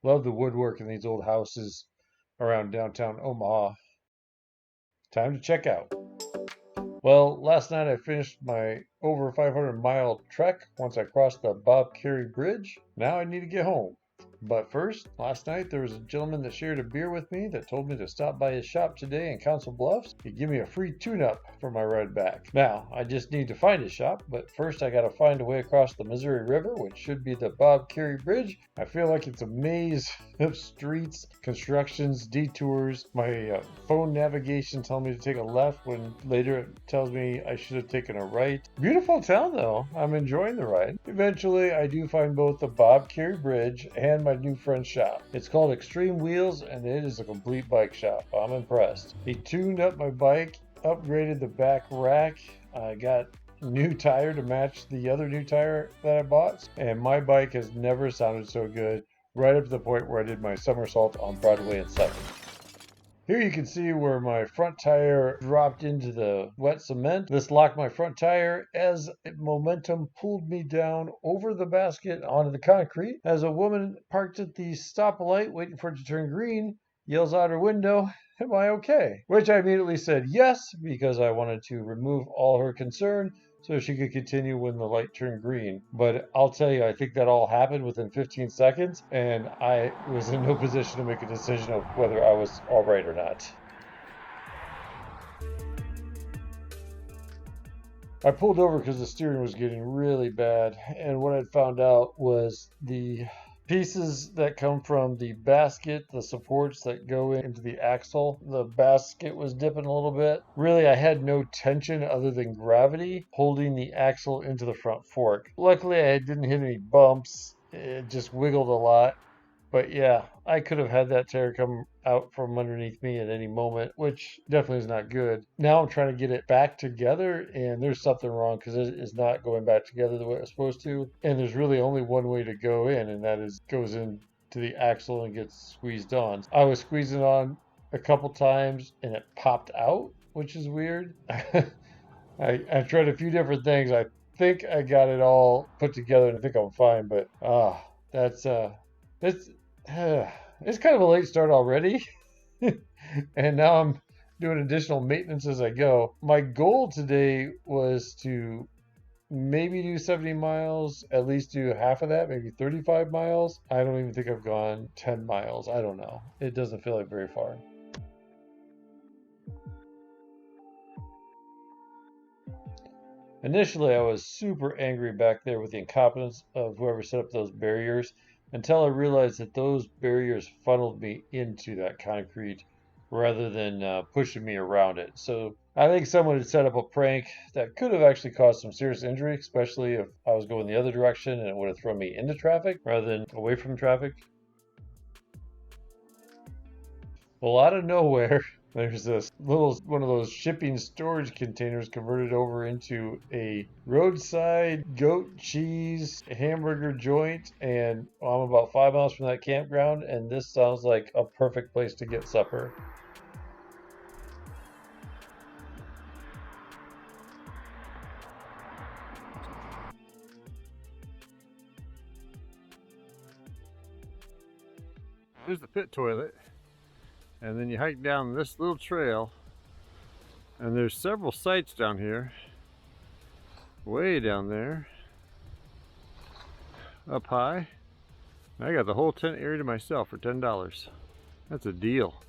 Love the woodwork in these old houses around downtown Omaha. Time to check out. Well, last night I finished my over 500-mile trek once I crossed the Bob Carey Bridge. Now I need to get home. But first, last night there was a gentleman that shared a beer with me that told me to stop by his shop today in Council Bluffs. He'd give me a free tune-up for my ride back. Now, I just need to find his shop, but first I gotta find a way across the Missouri River, which should be the Bob Carey Bridge. I feel like it's a maze of streets, constructions, detours. My phone navigation tells me to take a left when later it tells me I should have taken a right. Beautiful town though. I'm enjoying the ride. Eventually, I do find both the Bob Carey Bridge and my new friend's shop. It's called Extreme Wheels and it is a complete bike shop. I'm impressed. He tuned up my bike, upgraded the back rack. I got a new tire to match the other new tire that I bought, and my bike has never sounded so good, right up to the point where I did my somersault on Broadway and 7th. Here you can see where my front tire dropped into the wet cement. This locked my front tire as momentum pulled me down over the basket onto the concrete. As a woman parked at the stoplight waiting for it to turn green, yells out her window, "Am I okay?" Which I immediately said yes, because I wanted to remove all her concern so she could continue when the light turned green. But I'll tell you, I think that all happened within 15 seconds, and I was in no position to make a decision of whether I was all right or not. I pulled over because the steering was getting really bad, and what I'd found out was the pieces that come from the basket, the supports that go into the axle, the basket was dipping a little bit. Really, I had no tension other than gravity holding the axle into the front fork. Luckily, I didn't hit any bumps. It just wiggled a lot. But yeah, I could have had that tire come out from underneath me at any moment, which definitely is not good. Now I'm trying to get it back together, and there's something wrong because it is not going back together the way it's supposed to. And there's really only one way to go in, and that is goes into the axle and gets squeezed on. I was squeezing on a couple times, and it popped out, which is weird. I tried a few different things. I think I got it all put together, and I think I'm fine. But that's it's it's kind of a late start already. And now I'm doing additional maintenance as I go. My goal today was to maybe do 70 miles, at least do half of that, maybe 35 miles. I don't even think I've gone 10 miles. I don't know. It doesn't feel like very far. Initially, I was super angry back there with the incompetence of whoever set up those barriers until I realized that those barriers funneled me into that concrete rather than pushing me around it. So I think someone had set up a prank that could have actually caused some serious injury, especially if I was going the other direction and it would have thrown me into traffic rather than away from traffic. Well, out of nowhere, there's this little one of those shipping storage containers converted over into a roadside goat cheese hamburger joint, and I'm about 5 miles from that campground, and this sounds like a perfect place to get supper. There's the pit toilet, and then you hike down this little trail, and there's several sites down here, way down there, up high. I got the whole tent area to myself for $10. That's a deal.